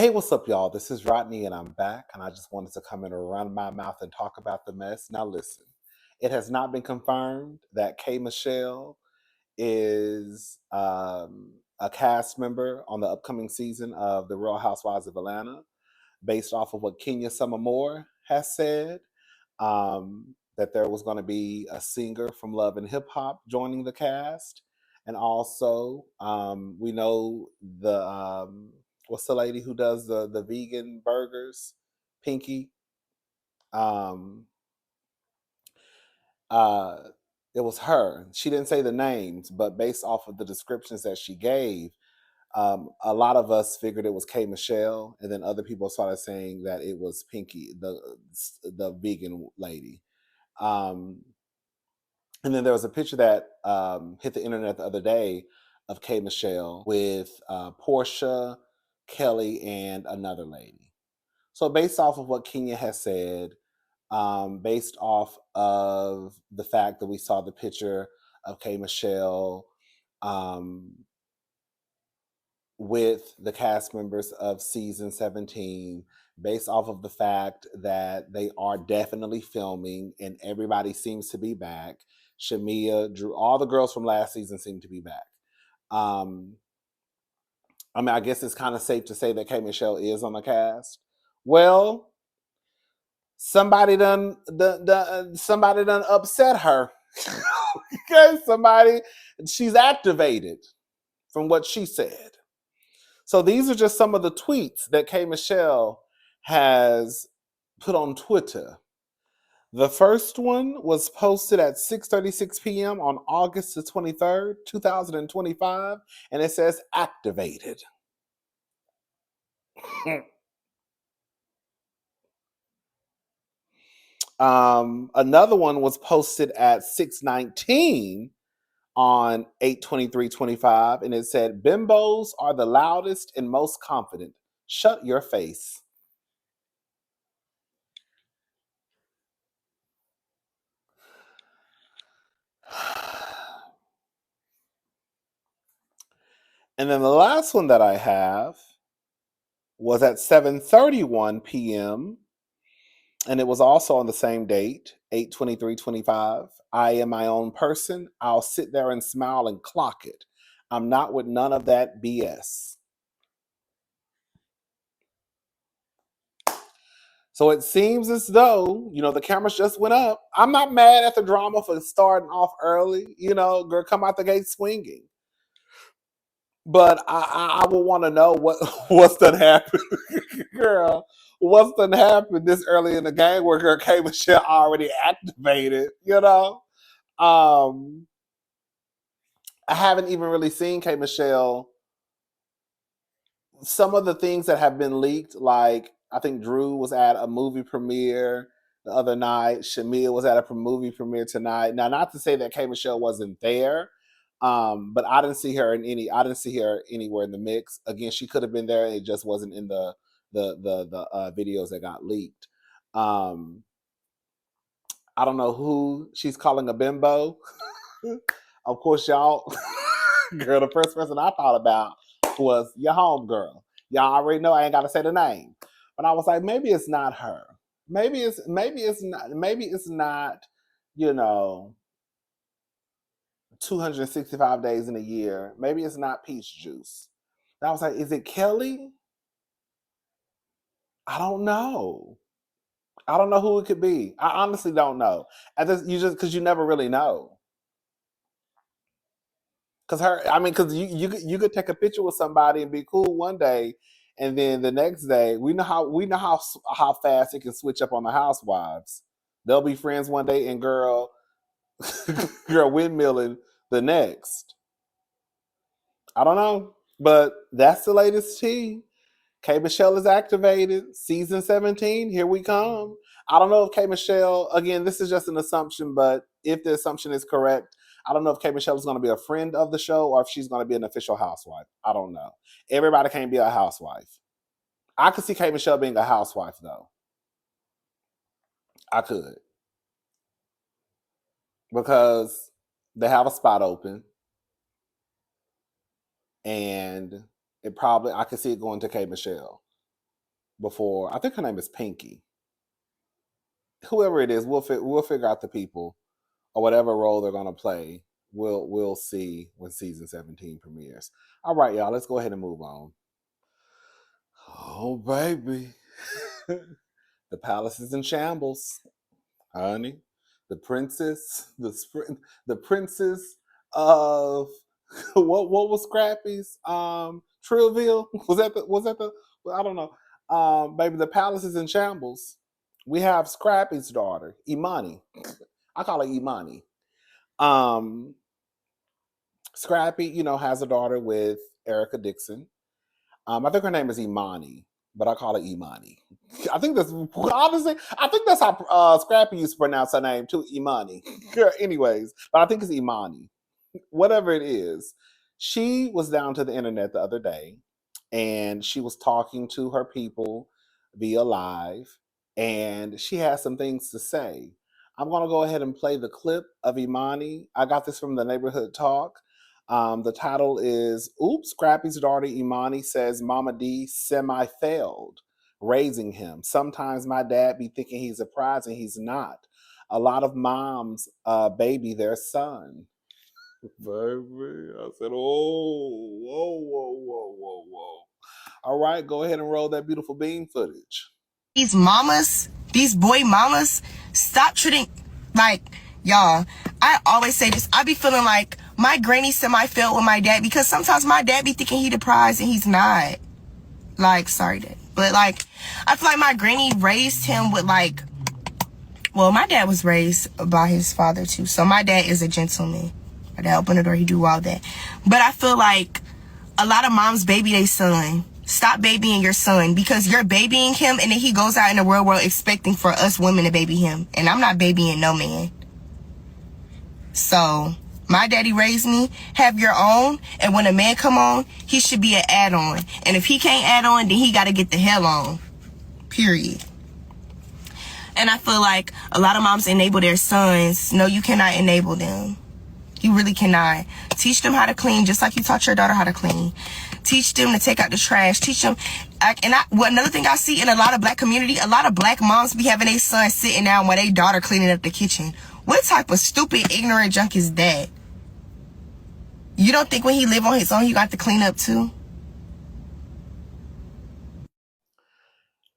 Hey, what's up, y'all? This is Rodney, and I'm back. And I just wanted to come in and run my mouth and talk about the mess. Now, listen, it has not been confirmed that K. Michelle is a cast member on the upcoming season of The Real Housewives of Atlanta, based off of what Kenya Summer Moore has said. That there was going to be a singer from Love and Hip Hop joining the cast, and also we know the what's the lady who does the vegan burgers, Pinky. Um, uh, it was her. She didn't say the names, but based off of the descriptions that she gave, a lot of us figured it was K Michelle, and then other people started saying that it was Pinky, the vegan lady. Um, and then there was a picture that hit the internet the other day of K Michelle with Portia, Kelly, and another lady. So based off of what Kenya has said, based off of the fact that we saw the picture of K Michelle um, with the cast members of season 17, based off of the fact that they are definitely filming and everybody seems to be back. Shamia, Drew, all the girls from last season seem to be back. Um, I mean, I guess it's kind of safe to say that K Michelle is on the cast. Well, somebody done upset her. Okay, she's activated from what she said. So these are just some of the tweets that K Michelle has put on Twitter. The first one was posted at 6:36 p.m. on August the 23rd, 2025, and it says activated. Another one was posted at 6:19 on 8/23/25, and it said, "Bimbos are the loudest and most confident. Shut your face." And then the last one that I have was at 7:31 p.m. and it was also on the same date, 8/23/25. I am my own person. I'll sit there and smile and clock it. I'm not with none of that BS. So it seems as though, the cameras just went up. I'm not mad at the drama for starting off early. Girl, come out the gate swinging. But I would want to know what's done happened, girl. What's done happened this early in the game where girl K Michelle already activated? Um, I haven't even really seen K Michelle. Some of the things that have been leaked, like I think Drew was at a movie premiere the other night. Shamia was at a movie premiere tonight. Now, not to say that K Michelle wasn't there, but I didn't see her I didn't see her anywhere in the mix. Again, she could have been there. It just wasn't in the videos that got leaked. I don't know who she's calling a bimbo. Of course, y'all. Girl, the first person I thought about was your home girl. Y'all already know I ain't gotta say the name. But I was like, maybe it's not her. Maybe it's not, you know, 265 days in a year. Maybe it's not peach juice. And I was like, is it Kelly? I don't know. I don't know who it could be. I honestly don't know. Because you never really know. Because you could take a picture with somebody and be cool one day, and then the next day we know how fast it can switch up on the housewives. They'll be friends one day and girl windmilling the next. I don't know, but that's the latest tea. K Michelle is activated. Season 17, here we come. I don't know if K Michelle, again, this is just an assumption, but if the assumption is correct, I don't know if K Michelle is going to be a friend of the show or if she's going to be an official housewife. I don't know. Everybody can't be a housewife. I could see K Michelle being a housewife, though. I could. Because they have a spot open and I could see it going to K Michelle. before. I think her name is Pinky. Whoever it is, we'll figure out the people or whatever role they're gonna play. We'll see when season 17 premieres. All right, y'all, let's go ahead and move on. Oh baby, the palace is in shambles, honey. The princess, the princess of what was Scrappy's Trillville? Was that the I don't know. Baby, the palace is in shambles. We have Scrappy's daughter, Imani. I call her Imani. Um, Scrappy, has a daughter with Erica Dixon. I think her name is Imani, but I call her Imani. I think that's honestly, I think that's how Scrappy used to pronounce her name too, Imani. Anyways, but I think it's Imani. Whatever it is, she was down to the internet the other day and she was talking to her people via live and she has some things to say. I'm going to go ahead and play the clip of Imani. I got this from the Neighborhood Talk. The title is Oops, Scrappy's daughter Imani says Momma Dee semi failed raising him. Sometimes my dad be thinking he's a prize and he's not. A lot of moms baby their son. Baby, I said, oh, whoa, whoa, whoa, whoa, whoa. All right, go ahead and roll that beautiful bean footage. These mamas, these boy mamas, stop treating, like, y'all, I always say this, I be feeling like my granny semi-failed with my dad because sometimes my dad be thinking he the prize and he's not. Like, sorry, Dad. But, like, I feel like my granny raised him with, like, well, my dad was raised by his father, too. So my dad is a gentleman. My dad opened the door, he do all that. But I feel like a lot of moms baby their son. Stop babying your son because you're babying him and then he goes out in the real world expecting for us women to baby him. And I'm not babying no man. So, my daddy raised me, have your own, and when a man come on, he should be an add-on. And if he can't add on, then he got to get the hell on. Period. And I feel like a lot of moms enable their sons. No, you cannot enable them. You really cannot. Teach them how to clean just like you taught your daughter how to clean. Teach them to take out the trash. Teach them. Another thing I see in a lot of black community, a lot of black moms be having their son sitting down while their daughter cleaning up the kitchen. What type of stupid, ignorant junk is that? You don't think when he live on his own, you got to clean up too?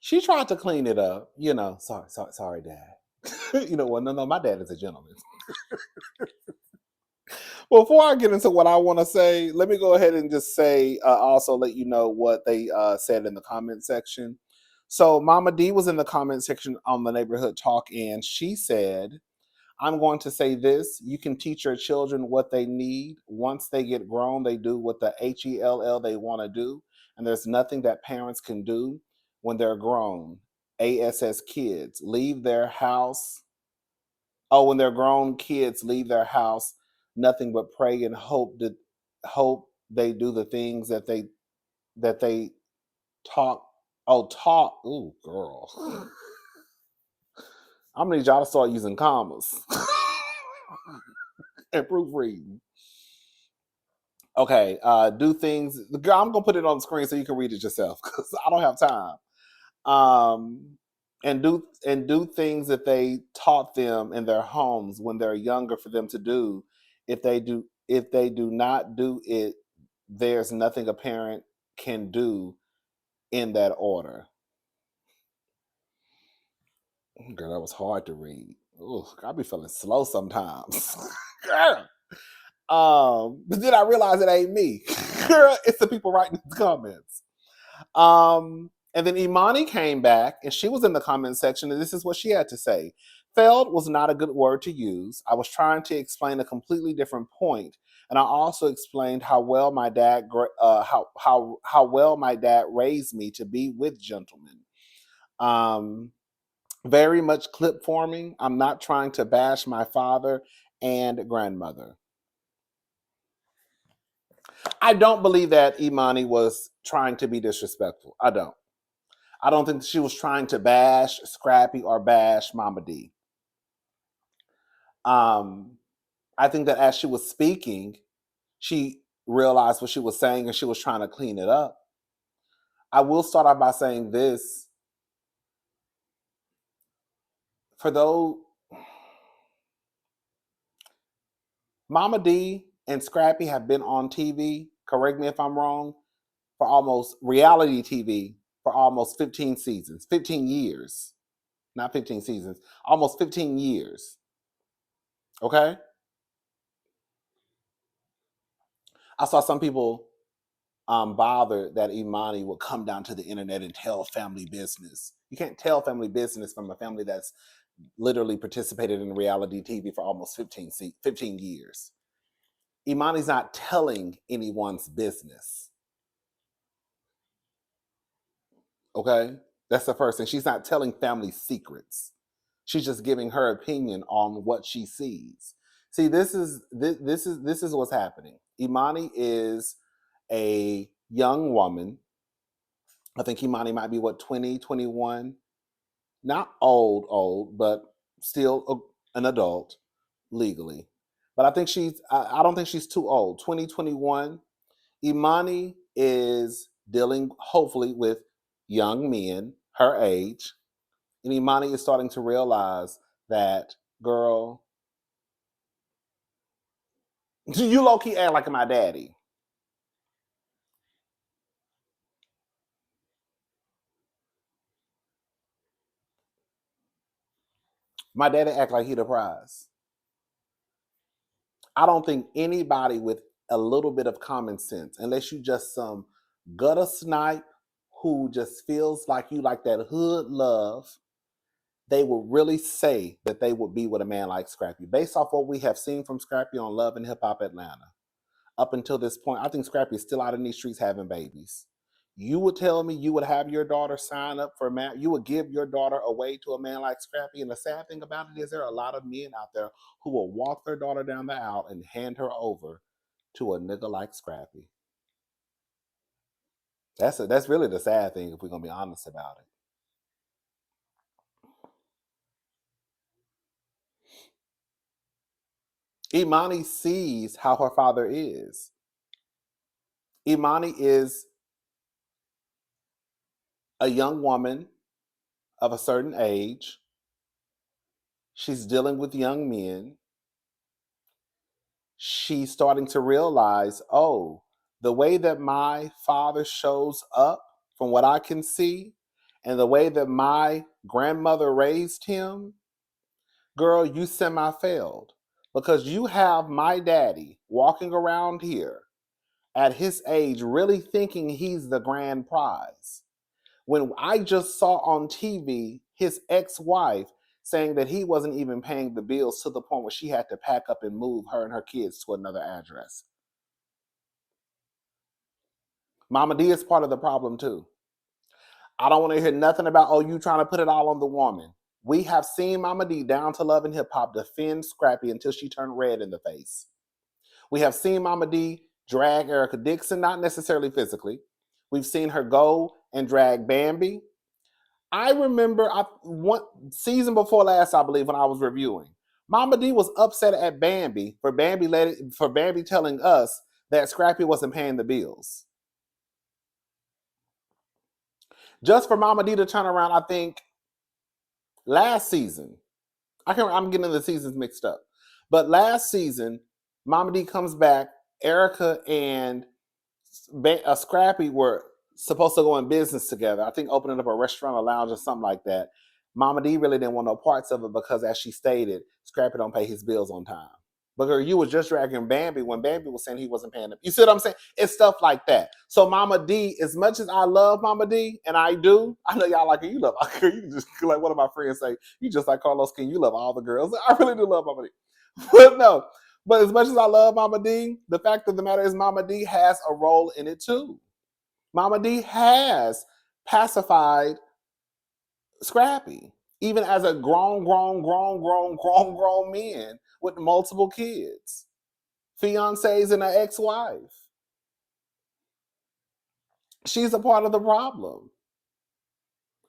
She tried to clean it up, sorry, Dad. No, my dad is a gentleman. Before I get into what I want to say, let me go ahead and just say, also let you know what they said in the comment section. So Momma Dee was in the comment section on the Neighborhood Talk, and she said, I'm going to say this. You can teach your children what they need. Once they get grown, they do what the HELL they want to do. And there's nothing that parents can do when they're grown. ASS kids leave their house. Oh, when they're grown kids leave their house, nothing but pray and hope they do the things that they talk. Oh, talk. Ooh, girl. I'm gonna need y'all to start using commas and proofreading. Okay, do things. I'm gonna put it on the screen so you can read it yourself because I don't have time. And do things that they taught them in their homes when they're younger for them to do. If they do not do it, there's nothing a parent can do in that order. Girl, that was hard to read. Ooh, I be feeling slow sometimes. Girl. But then I realized it ain't me. Girl, it's the people writing the comments. And then Imani came back and she was in the comment section, and this is what she had to say. Failed was not a good word to use. I was trying to explain a completely different point, and I also explained how well my dad how well my dad raised me to be with gentlemen. Very much clip forming. I'm not trying to bash my father and grandmother. I don't believe that Imani was trying to be disrespectful. I don't think she was trying to bash Scrappy or bash Momma Dee. I think that as she was speaking, she realized what she was saying and she was trying to clean it up. I will start off by saying this. for those, Momma Dee and Scrappy have been on TV, correct me if I'm wrong, for almost reality TV for almost 15 seasons, 15 years. Not 15 seasons, almost 15 years. Okay? I saw some people bothered that Imani would come down to the internet and tell family business. You can't tell family business from a family that's literally participated in reality TV for almost 15 years. Imani's not telling anyone's business. Okay? That's the first thing. She's not telling family secrets. She's just giving her opinion on what she sees. See, this is what's happening. Imani is a young woman. I think Imani might be what, 20, 21. Not old, but still an adult legally. But I don't think she's too old. 2021. Imani is dealing hopefully with young men her age. And Imani is starting to realize that, girl, you low key act like my daddy. My daddy act like he the prize. I don't think anybody with a little bit of common sense, unless you just some gutter snipe who just feels like you like that hood love, they would really say that they would be with a man like Scrappy. Based off what we have seen from Scrappy on Love and Hip Hop Atlanta. Up until this point, I think Scrappy is still out in these streets having babies. You would tell me you would have your daughter sign up for a man, you would give your daughter away to a man like Scrappy. And the sad thing about it is there are a lot of men out there who will walk their daughter down the aisle and hand her over to a nigga like Scrappy. That's really the sad thing if we're gonna be honest about it. Imani sees how her father is. Imani is a young woman of a certain age. She's dealing with young men. She's starting to realize, oh, the way that my father shows up, from what I can see, and the way that my grandmother raised him, girl, you semi failed. Because you have my daddy walking around here at his age, really thinking he's the grand prize. When I just saw on TV his ex wife saying that he wasn't even paying the bills to the point where she had to pack up and move her and her kids to another address. Momma Dee is part of the problem too. I don't want to hear nothing about, oh, you trying to put it all on the woman. We have seen Momma Dee down to Love and Hip Hop defend Scrappy until she turned red in the face. We have seen Momma Dee drag Erica Dixon, not necessarily physically. We've seen her go and drag Bambi. I remember one season before last, I believe, when I was reviewing, Momma Dee was upset at Bambi for Bambi telling us that Scrappy wasn't paying the bills. Just for Momma Dee to turn around, I think last season, I'm getting the seasons mixed up, but last season, Momma Dee comes back. Erica and Scrappy were supposed to go in business together. I think opening up a restaurant, a lounge, or something like that. Momma Dee really didn't want no parts of it because, as she stated, Scrappy don't pay his bills on time. But girl, you was just dragging Bambi when Bambi was saying he wasn't paying them. You see what I'm saying? It's stuff like that. So Momma Dee, as much as I love Momma Dee, and I do, I know y'all like her. You love her. You just like one of my friends say, you just like Carlos King. You love all the girls. I really do love Momma Dee. But no. But as much as I love Momma Dee, the fact of the matter is Momma Dee has a role in it too. Momma Dee has pacified Scrappy, even as a grown man with multiple kids, fiancés and an ex-wife. She's a part of the problem.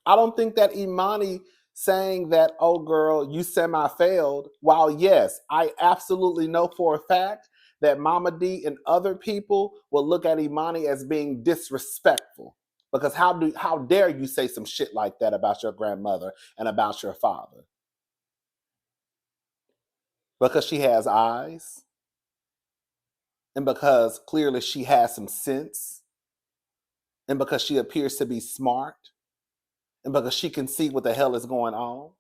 I don't think that Imani saying that, oh girl, you semi-failed, while yes, I absolutely know for a fact that Momma Dee and other people will look at Imani as being disrespectful. Because how dare you say some shit like that about your grandmother and about your father? Because she has eyes, and because clearly she has some sense, and because she appears to be smart, and because she can see what the hell is going on.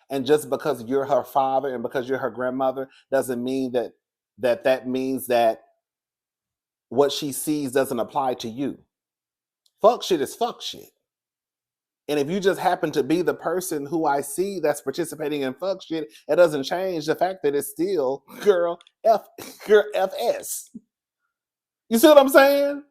And just because you're her father and because you're her grandmother doesn't mean that means that what she sees doesn't apply to you. Fuck shit is fuck shit. And if you just happen to be the person who I see that's participating in fuck shit, it doesn't change the fact that it's still girl FS. You see what I'm saying?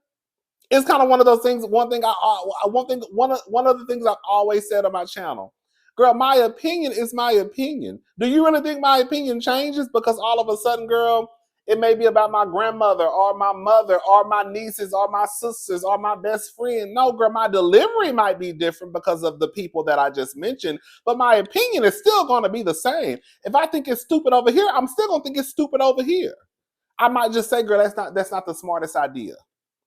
It's kind of one of those things. One of the things I've always said on my channel, girl, my opinion is my opinion. Do you really think my opinion changes because all of a sudden, girl, it may be about my grandmother or my mother or my nieces or my sisters or my best friend? No, girl, my delivery might be different because of the people that I just mentioned, but my opinion is still going to be the same. If I think it's stupid over here, I'm still going to think it's stupid over here. I might just say, girl, that's not the smartest idea.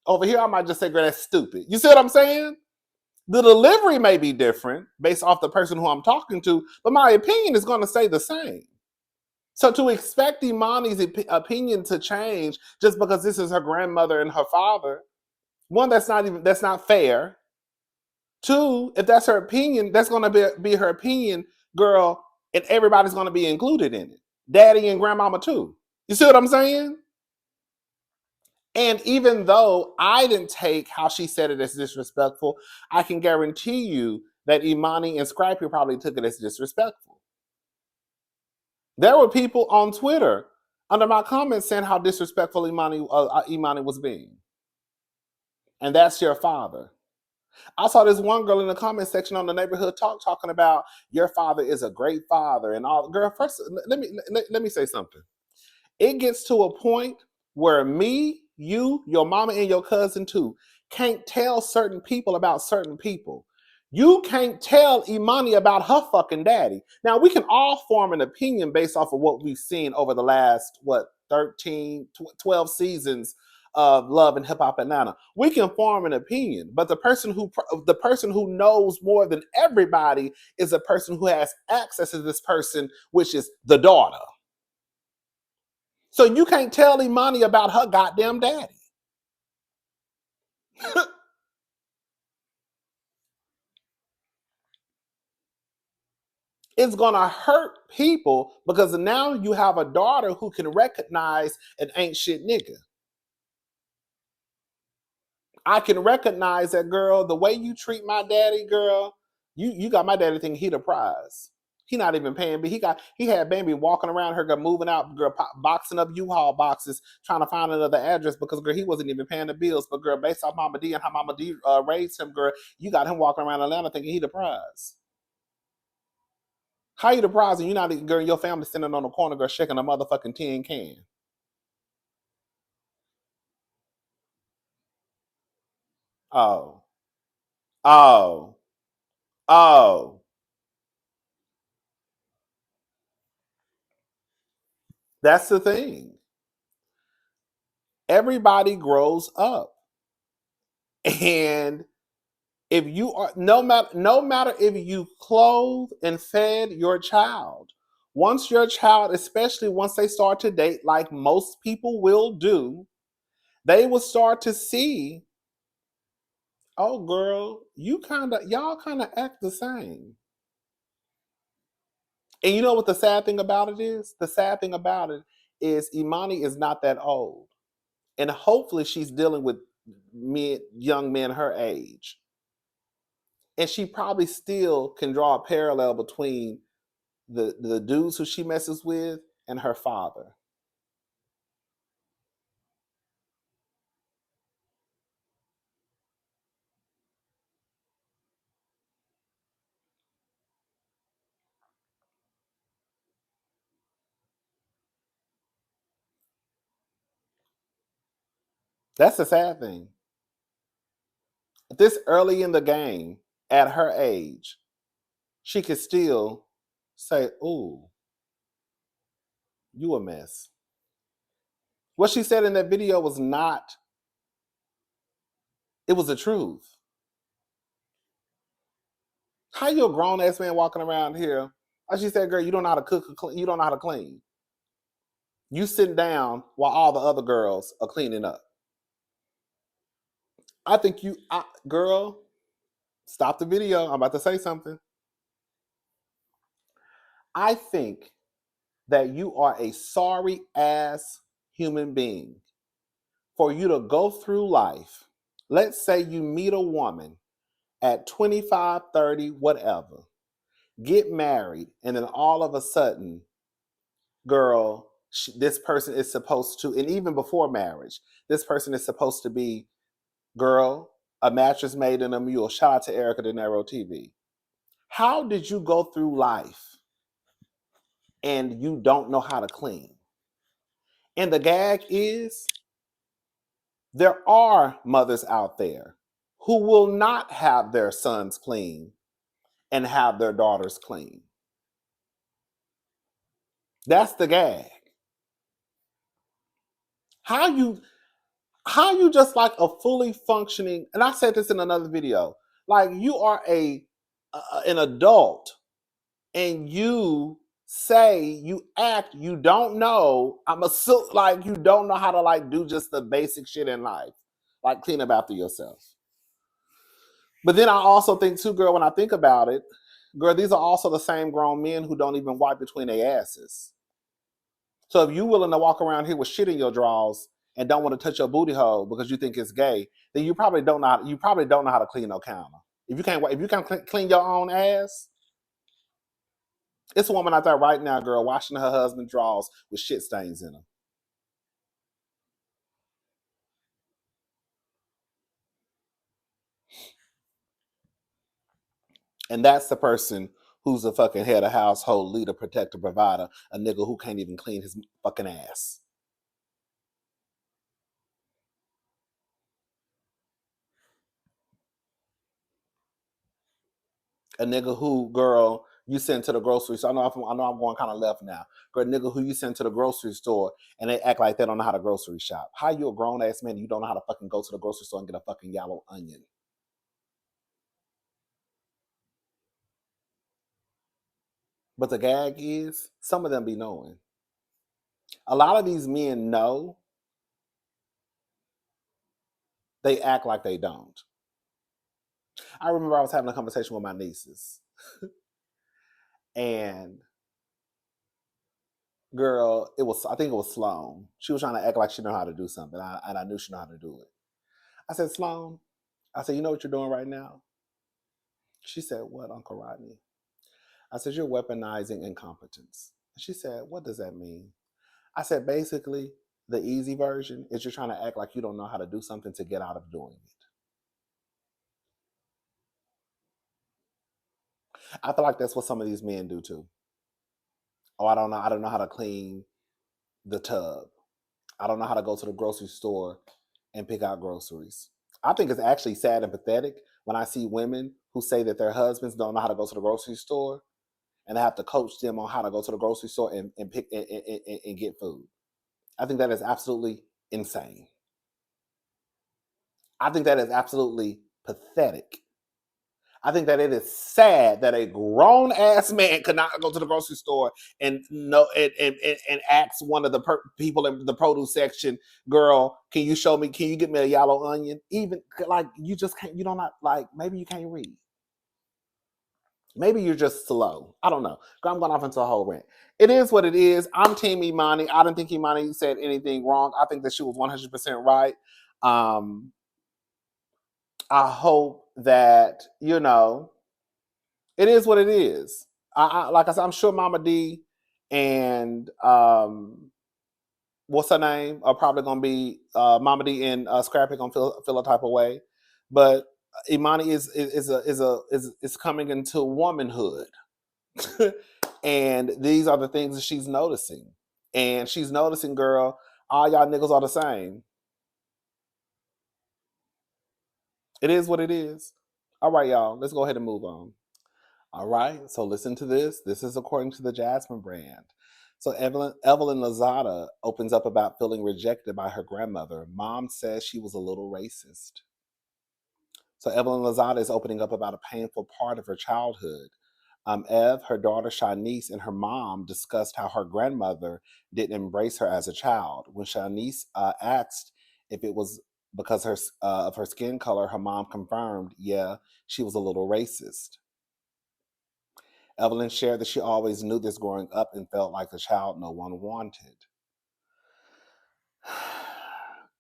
Over here, I might just say, girl, that's stupid. You see what I'm saying? The delivery may be different based off the person who I'm talking to, but my opinion is going to stay the same. So to expect Imani's opinion to change just because this is her grandmother and her father, one, that's not fair. Two, if that's her opinion, that's going to be her opinion, girl, and everybody's going to be included in it. Daddy and grandmama too. You see what I'm saying? And even though I didn't take how she said it as disrespectful, I can guarantee you that Imani and Scrappy probably took it as disrespectful. There were people on Twitter under my comments saying how disrespectful Imani was being. And that's your father. I saw this one girl in the comment section on the neighborhood talking about your father is a great father and all. Girl, first let me say something. It gets to a point where me, you, your mama, and your cousin too can't tell certain people about certain people. You can't tell Imani about her fucking daddy. Now, we can all form an opinion based off of what we've seen over the last, 12 seasons of Love and Hip Hop Atlanta. We can form an opinion, but the person who knows more than everybody is the person who has access to this person, which is the daughter. So you can't tell Imani about her goddamn daddy. It's gonna hurt people because now you have a daughter who can recognize an ain't shit nigga. I can recognize that, girl, the way you treat my daddy, girl, you got my daddy thinking he the prize. He not even paying me. He had baby walking around her, girl, moving out, girl, boxing up U-Haul boxes, trying to find another address because, girl, he wasn't even paying the bills. But, girl, based off Momma Dee and how Momma Dee raised him, girl, you got him walking around Atlanta thinking he the prize. How you the prize and you not, girl, your family sitting on the corner, girl, shaking a motherfucking tin can? Oh, oh, oh. That's the thing. Everybody grows up. And if you are no matter if you clothe and fed your child, once your child, especially once they start to date, like most people will do, they will start to see, oh girl, y'all kind of act the same. And you know what the sad thing about it is? The sad thing about it is Imani is not that old. And hopefully she's dealing with young men her age. And she probably still can draw a parallel between the dudes who she messes with and her father. That's the sad thing. This early in the game, at her age, she could still say, "Ooh, you a mess." What she said in that video was not, it was the truth. How you a grown ass man walking around here? Like she said, girl, you don't know how to cook, you don't know how to clean. You sitting down while all the other girls are cleaning up. I think girl, stop the video. I'm about to say something. I think that you are a sorry ass human being for you to go through life. Let's say you meet a woman at 25, 30, whatever, get married, and then all of a sudden, girl, this person is supposed to, and even before marriage, this person is supposed to be, girl, a mattress made in a mule. Shout out to Erica De Niro TV. How did you go through life and you don't know how to clean? And the gag is, there are mothers out there who will not have their sons clean and have their daughters clean. That's the gag. How you just like a fully functioning, and I said this in another video, like you are an adult and you say, you act, you don't know, like you don't know how to like do just the basic shit in life, like clean up after yourself. But then I also think too, girl, when I think about it, girl, these are also the same grown men who don't even wipe between their asses. So if you willing to walk around here with shit in your drawers and don't want to touch your booty hole because you think it's gay, then you probably don't know how to clean no counter. If you can't clean your own ass, it's a woman out there right now, girl, washing her husband's drawers with shit stains in them. And that's the person who's a fucking head of household, leader, protector, provider, a nigga who can't even clean his fucking ass. A nigga who, girl, you send to the grocery store. I know I'm going kind of left now. Girl, a nigga who you send to the grocery store and they act like they don't know how to grocery shop. How you a grown ass man and you don't know how to fucking go to the grocery store and get a fucking yellow onion? But the gag is, some of them be knowing. A lot of these men know. They act like they don't. I remember I was having a conversation with my nieces. And girl, I think it was Sloan. She was trying to act like she knew how to do something. And I knew she knew how to do it. I said, Sloan, I said, you know what you're doing right now? She said, what, Uncle Rodney? I said, you're weaponizing incompetence. She said, what does that mean? I said, basically, the easy version is you're trying to act like you don't know how to do something to get out of doing it. I feel like that's what some of these men do too. Oh, I don't know how to clean the tub. I don't know how to go to the grocery store and pick out groceries. I think it's actually sad and pathetic when I see women who say that their husbands don't know how to go to the grocery store and they have to coach them on how to go to the grocery store and pick and get food. I think that is absolutely insane. I think that is absolutely pathetic. I think that it is sad that a grown ass man could not go to the grocery store and know and ask one of the people in the produce section, girl, can you show me? Can you get me a yellow onion? Even like you just can't. You don't not like. Maybe you can't read. Maybe you're just slow. I don't know. I'm going off into a whole rant. It is what it is. I'm Team Imani. I don't think Imani said anything wrong. I think that she was 100% right. I hope that, it is what it is. Like I said, I'm sure Momma Dee and what's her name are probably gonna be Momma Dee and Scrappy gonna feel a type of way, but Imani is coming into womanhood, and these are the things that she's noticing, and she's noticing, girl, all y'all niggas are the same. It is what it is. All right, y'all, let's go ahead and move on. All right, so listen to this. This is according to the Jasmine brand. So Evelyn Lozada opens up about feeling rejected by her grandmother. Mom says she was a little racist. So Evelyn Lozada is opening up about a painful part of her childhood. Ev, her daughter Shanice, and her mom discussed how her grandmother didn't embrace her as a child. When Shanice asked if it was because of her skin color, her mom confirmed, yeah, she was a little racist. Evelyn shared that she always knew this growing up and felt like a child no one wanted.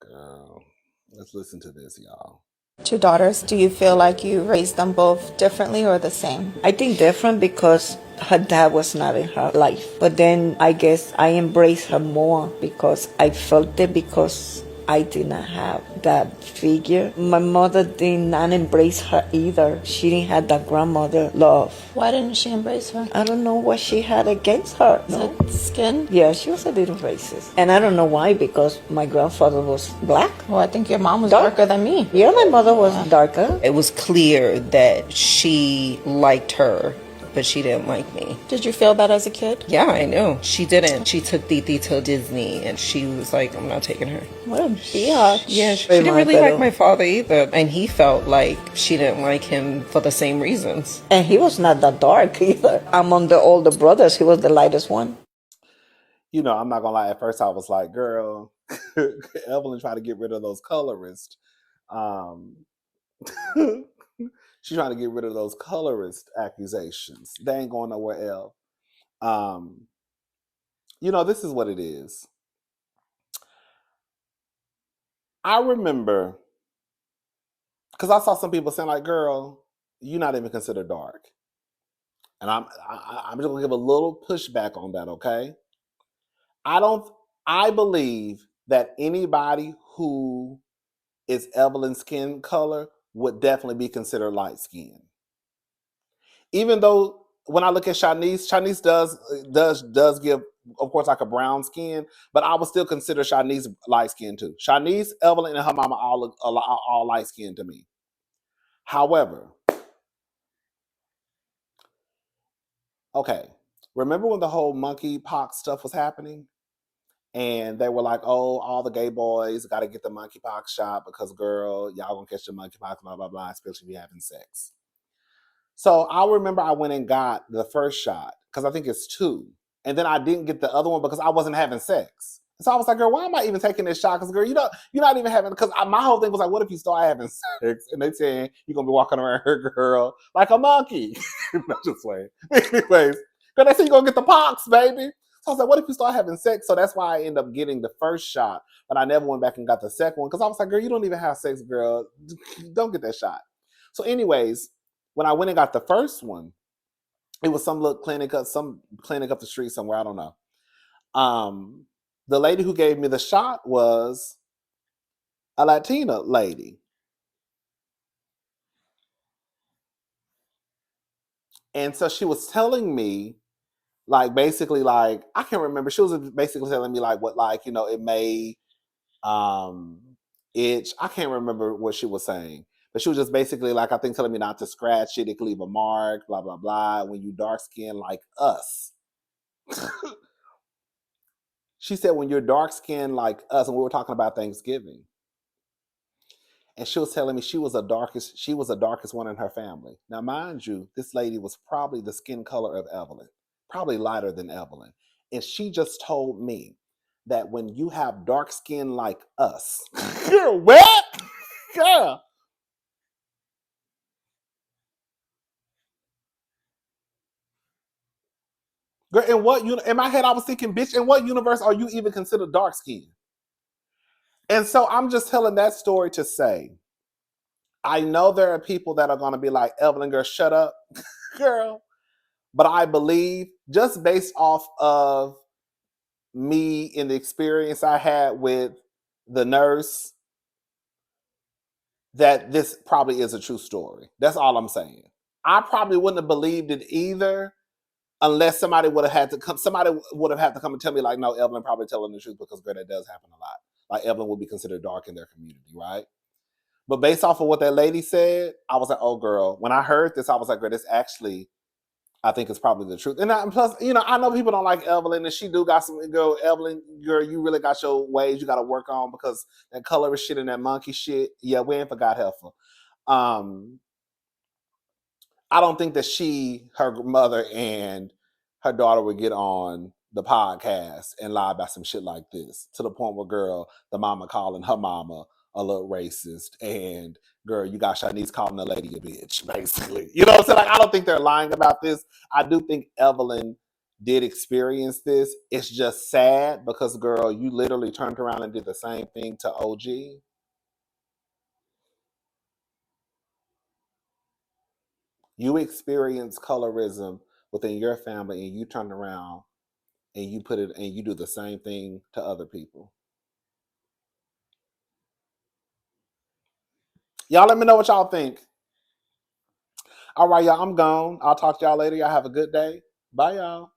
Girl, let's listen to this, y'all. Two daughters. Do you feel like you raised them both differently or the same? I think different because her dad was not in her life. But then I guess I embraced her more because I felt it because I did not have that figure. My mother did not embrace her either. She didn't have that grandmother love. Why didn't she embrace her? I don't know what she had against her. Is it skin? Yeah, she was a little racist. And I don't know why, because my grandfather was black. Well, I think your mom was darker than me. Yeah, my mother was darker. It was clear that she liked her, but she didn't like me. Did you feel that as a kid? Yeah, I knew. She didn't. She took Titi to Disney, and she was like, I'm not taking her. What a biatch. Yeah, she didn't really like my father either. And he felt like she didn't like him for the same reasons. And he was not that dark either. Among the older brothers, he was the lightest one. You know, I'm not gonna lie, at first I was like, girl, Evelyn tried to get rid of those colorists. She's trying to get rid of those colorist accusations. They ain't going nowhere else. You know, this is what it is. I remember, because I saw some people saying like, girl, you're not even considered dark. And I'm just gonna give a little pushback on that, okay? I believe that anybody who is Evelyn's skin color would definitely be considered light skinned. Even though when I look at Shanice does give, of course, like a brown skin, but I would still consider Shanice light skinned too. Shanice, Evelyn, and her mama all light skinned to me. However, okay, remember when the whole monkeypox stuff was happening? And they were like, oh, all the gay boys got to get the monkeypox shot because, girl, y'all gonna catch the monkeypox, blah, blah, blah, especially if you're having sex. So I remember I went and got the first shot because I think it's 2. And then I didn't get the other one because I wasn't having sex. So I was like, girl, why am I even taking this shot? Because, girl, you're not even having, because my whole thing was like, what if you start having sex? And they saying you're going to be walking around her, girl, like a monkey. Not just playing. Anyways, because they say you're going to get the pox, baby. So I was like, what if you start having sex? So that's why I ended up getting the first shot. But I never went back and got the second one because I was like, girl, you don't even have sex, girl. Don't get that shot. So anyways, when I went and got the first one, it was some clinic up the street somewhere. I don't know. The lady who gave me the shot was a Latina lady. And so she was telling me, like, basically, like, I can't remember. She was basically telling me, like, what, like, you know, it may itch. I can't remember what she was saying. But she was just basically, like, I think telling me not to scratch it. It could leave a mark, blah, blah, blah. When you dark skinned like us. She said, when you're dark skinned like us, and we were talking about Thanksgiving. And she was telling me she was the darkest one in her family. Now, mind you, this lady was probably the skin color of Evelyn, probably lighter than Evelyn. And she just told me that when you have dark skin like us, girl, what? Girl. Girl, in my head, I was thinking, bitch, in what universe are you even considered dark skinned? And so I'm just telling that story to say, I know there are people that are going to be like, Evelyn, girl, shut up, girl. But I believe, just based off of me and the experience I had with the nurse, that this probably is a true story. That's all I'm saying. I probably wouldn't have believed it either unless somebody would have had to come and tell me, like, no, Evelyn probably telling the truth, because, girl, that does happen a lot. Like, Evelyn would be considered dark in their community, right? But based off of what that lady said, I was like, oh, girl. When I heard this, I was like, girl, this actually, I think it's probably the truth. And plus, you know, I know people don't like Evelyn, and she do got some, girl, Evelyn, girl, you really got your ways you got to work on, because that colorist shit and that monkey shit, yeah, we ain't forgot Heifer. I don't think that her mother, and her daughter would get on the podcast and lie about some shit like this, to the point where, girl, the mama calling her mama a little racist, and girl, you got Shanice calling the lady a bitch, basically. You know what I'm saying? Like, I don't think they're lying about this. I do think Evelyn did experience this. It's just sad because, girl, you literally turned around and did the same thing to OG. You experience colorism within your family, and you turn around and you put it and you do the same thing to other people. Y'all let me know what y'all think. All right, y'all, I'm gone. I'll talk to y'all later. Y'all have a good day. Bye, y'all.